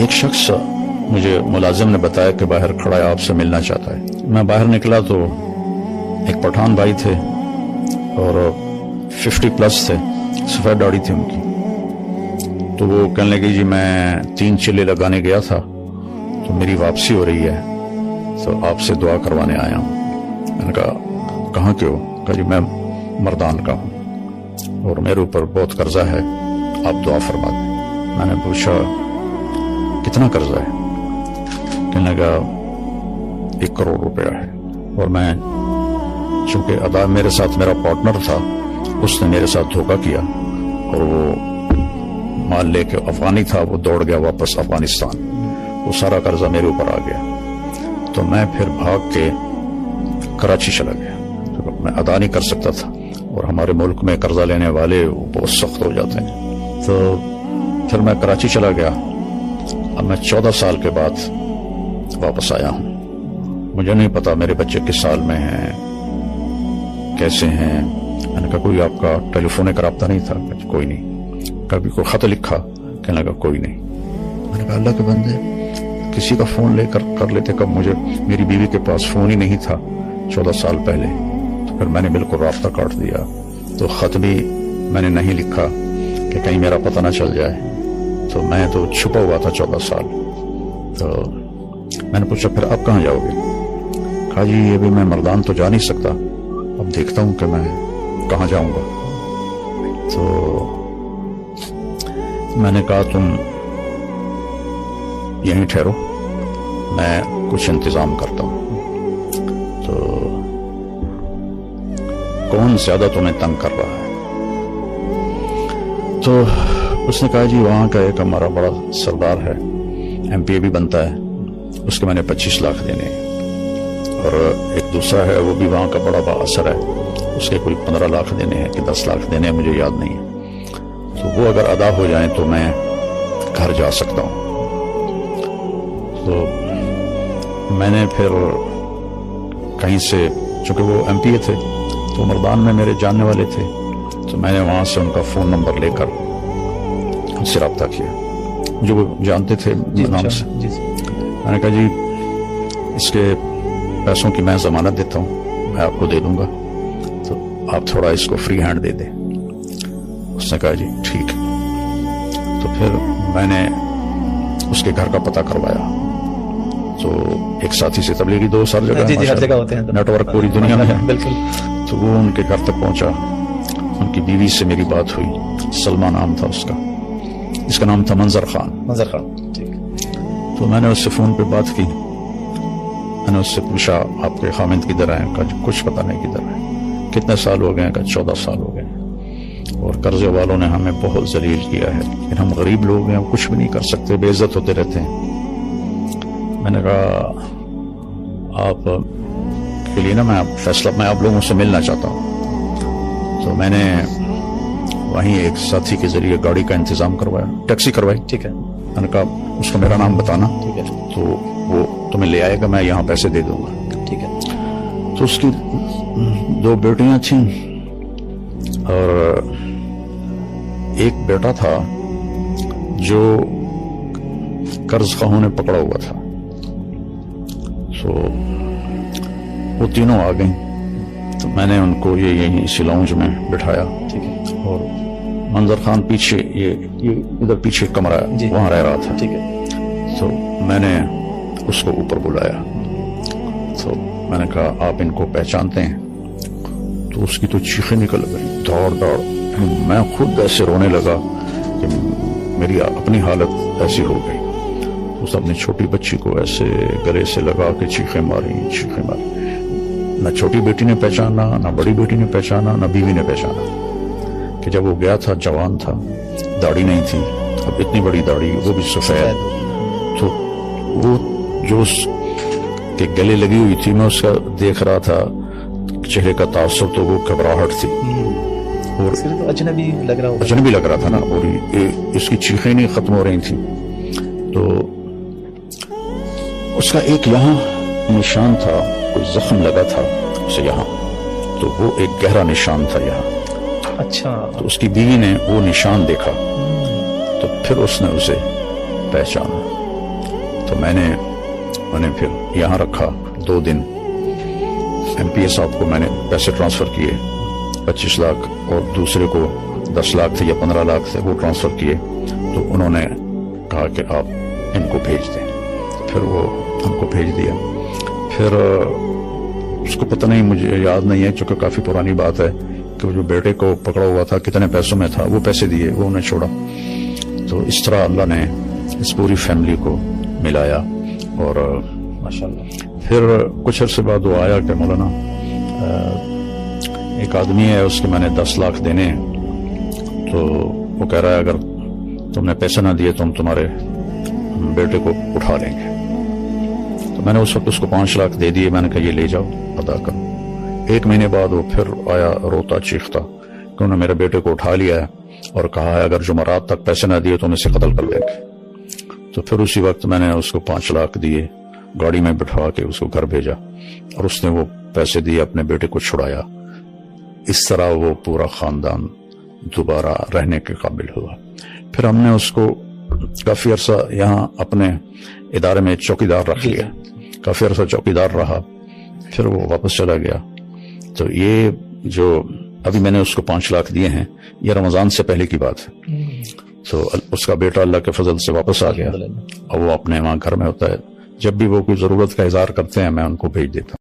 ایک شخص مجھے ملازم نے بتایا کہ باہر کھڑا ہے، آپ سے ملنا چاہتا ہے۔ میں باہر نکلا تو ایک پٹھان بھائی تھے اور 50+ تھے، سفید داڑھی تھی ان کی۔ تو وہ کہنے لگے جی میں 3 چلے لگانے گیا تھا تو میری واپسی ہو رہی ہے تو آپ سے دعا کروانے آیا ہوں۔ میں نے کہا کہاں کے ہو؟ کہا جی میں مردان کا ہوں اور میرے اوپر بہت قرضہ ہے، آپ دعا فرما دیں۔ میں نے پوچھا کتنا قرضہ ہے؟ کہنے لگا 1 کروڑ روپیہ ہے، اور میں چونکہ ادا میرے ساتھ میرا پارٹنر تھا، اس نے میرے ساتھ دھوکہ کیا اور وہ مال لے کے افغانی تھا، وہ دوڑ گیا واپس افغانستان، وہ سارا قرضہ میرے اوپر آ گیا۔ تو میں پھر بھاگ کے کراچی چلا گیا، میں ادا نہیں کر سکتا تھا، اور ہمارے ملک میں قرضہ لینے والے بہت سخت ہو جاتے ہیں۔ تو پھر میں کراچی چلا گیا۔ اب میں 14 سال کے بعد واپس آیا ہوں۔ مجھے نہیں پتا میرے بچے کس سال میں ہیں، کیسے ہیں۔ میں نے کہا کوئی آپ کا ٹیلی فونک رابطہ نہیں تھا؟ کوئی نہیں۔ کبھی کوئی خط لکھا؟ کہنے لگا کوئی نہیں۔ میں نے کہا اللہ کے بندے کسی کا فون لے کر لیتے، کب مجھے میری بیوی کے پاس فون ہی نہیں تھا 14 سال پہلے، تو پھر میں نے بالکل رابطہ کاٹ دیا۔ تو خط بھی میں نے نہیں لکھا کہ کہیں میرا پتہ نہ چل جائے، تو میں تو چھپا ہوا تھا 14 سال۔ تو میں نے پوچھا پھر آپ کہاں جاؤ گے؟ کہا جی یہ بھی میں مردان تو جا نہیں سکتا، اب دیکھتا ہوں کہ میں کہاں جاؤں گا۔ تو میں نے کہا تم یہیں ٹھہرو، میں کچھ انتظام کرتا ہوں۔ تو کون زیادہ تمہیں تنگ کر رہا ہے؟ تو اس نے کہا جی وہاں کا ایک ہمارا بڑا سردار ہے، MP بھی بنتا ہے، اس کے میں نے 25 لاکھ دینے ہیں، اور ایک دوسرا ہے وہ بھی وہاں کا بڑا بااثر ہے، اس کے کوئی 15 لاکھ دینے ہیں کہ 10 لاکھ دینے ہیں، مجھے یاد نہیں ہے۔ تو وہ اگر ادا ہو جائیں تو میں گھر جا سکتا ہوں۔ تو میں نے پھر کہیں سے، چونکہ وہ MP تھے تو مردان میں میرے جاننے والے تھے، تو میں نے وہاں سے ان کا فون نمبر لے کر ان سے رابطہ کیا، جو وہ جانتے تھے نام سے۔ میں نے کہا جی اس کے پیسوں کی میں ضمانت دیتا ہوں، میں آپ کو دے دوں گا، تو آپ تھوڑا اس کو فری ہینڈ دے دیں۔ اس نے کہا جی ٹھیک۔ تو پھر میں نے اس کے گھر کا پتہ کروایا، تو ایک ساتھی سے تبلیغی دوست ہر جگہ ہوتے ہیں، نیٹ ورک پوری دنیا میں ہے، بالکل۔ تو وہ ان کے گھر تک پہنچا، ان کی بیوی سے میری بات ہوئی، سلمہ نام تھا اس کا، اس کا نام تھا منظر خان۔ ٹھیک۔ تو میں نے اس سے فون پہ بات کی، میں نے اس سے پوچھا آپ کے خامند کدھر ہیں؟ کہا کچھ پتہ نہیں کدھر ہے۔ کتنے سال ہو گئے؟ کہا 14 سال ہو گئے، اور قرضے والوں نے ہمیں بہت ذلیل کیا ہے، لیکن ہم غریب لوگ ہیں، ہم کچھ بھی نہیں کر سکتے، بے عزت ہوتے رہتے ہیں۔ میں نے کہا آپ کے لیے نا میں فیصلہ، میں آپ لوگوں سے ملنا چاہتا ہوں۔ تو میں نے وہیں ایک ساتھی کے ذریعے گاڑی کا انتظام کروایا، ٹیکسی کروائی۔ ٹھیک ہے۔ میں نے کہا اس کو میرا نام بتانا، ٹھیک ہے، تو وہ تمہیں لے آئے گا، میں یہاں پیسے دے دوں گا۔ ٹھیک ہے۔ تو اس کی 2 بیٹیاں تھیں اور ایک بیٹا تھا جو قرض خواہوں نے پکڑا ہوا تھا۔ تو وہ تینوں آ گئیں، تو میں نے ان کو یہیں اسی لاؤنج میں بٹھایا، ٹھیک ہے، اور منظر خان پیچھے، یہ ادھر پیچھے کمرہ ہے، وہاں رہ رہا تھا۔ ٹھیک ہے۔ تو میں نے اس کو اوپر بلایا، تو میں نے کہا آپ ان کو پہچانتے ہیں؟ تو اس کی تو چیخیں نکل گئی، دوڑ، میں خود ایسے رونے لگا کہ میری اپنی حالت ایسی ہو گئی۔ اس اپنی چھوٹی بچی کو ایسے گلے سے لگا کے چیخیں ماری۔ نہ چھوٹی بیٹی نے پہچانا، نہ بڑی بیٹی نے پہچانا، نہ بیوی نے پہچانا کہ جب وہ گیا تھا جوان تھا، داڑھی نہیں تھی، اب اتنی بڑی داڑھی، وہ بھی سفید۔ تو وہ جو اس کے گلے لگی ہوئی تھی، میں اس کا دیکھ رہا تھا چہرے کا تاثر، تو وہ گھبراہٹ تھی، اور اجنبی لگ رہا تھا نا، اور اس کی چیخیں نہیں ختم ہو رہی تھیں۔ تو اس کا ایک یہاں نشان تھا، کوئی زخم لگا تھا اسے یہاں، تو وہ ایک گہرا نشان تھا یہاں۔ اچھا۔ تو اس کی بیوی نے وہ نشان دیکھا، تو پھر اس نے اسے پہچانا۔ تو میں نے پھر یہاں رکھا 2 دن. MPA صاحب کو میں نے پیسے ٹرانسفر کیے 25 لاکھ اور دوسرے کو 10 لاکھ تھے یا 15 لاکھ تھے وہ ٹرانسفر کیے. تو انہوں نے کہا کہ آپ ان کو بھیج دیں. پھر وہ ہم کو بھیج دیا. پھر اس کو پتہ نہیں, مجھے یاد نہیں ہے چونکہ کافی پرانی بات ہے, کہ وہ جو بیٹے کو پکڑا ہوا تھا کتنے پیسوں میں تھا, وہ پیسے دیے, وہ انہیں چھوڑا. تو اس طرح اللہ نے اس پوری فیملی کو ملایا. اور ماشاءاللہ. پھر کچھ عرصے بعد وہ آیا کہ مولانا ایک آدمی ہے, اس کے میں نے 10 لاکھ دینے ہیں, تو وہ کہہ رہا ہے اگر تم نے پیسے نہ دیے تو ہم تمہارے بیٹے کو اٹھا لیں گے. تو میں نے اس وقت اس کو 5 لاکھ دے دیے. میں نے کہا یہ لے جاؤ, ادا کرو. 1 مہینے بعد وہ پھر آیا روتا چیختا کہ انہوں نے میرے بیٹے کو اٹھا لیا ہے اور کہا ہے اگر جمعرات تک پیسے نہ دیے تو ہم اسے قتل کر دیں گے. تو پھر اسی وقت میں نے اس کو 5 لاکھ دیے, گاڑی میں بٹھا کے اس کو گھر بھیجا, اور اس نے وہ پیسے دیے, اپنے بیٹے کو چھڑایا. اس طرح وہ پورا خاندان دوبارہ رہنے کے قابل ہوا. پھر ہم نے اس کو کافی عرصہ یہاں اپنے ادارے میں چوکیدار رکھ لیا, کافی عرصہ چوکیدار رہا. پھر وہ واپس چلا گیا. تو یہ جو ابھی میں نے اس کو 5 لاکھ دیے ہیں, یہ رمضان سے پہلے کی بات ہے. تو اس کا بیٹا اللہ کے فضل سے واپس آ گیا, اور وہ اپنے وہاں گھر میں ہوتا ہے. جب بھی وہ کوئی ضرورت کا اظہار کرتے ہیں میں ان کو بھیج دیتا ہوں.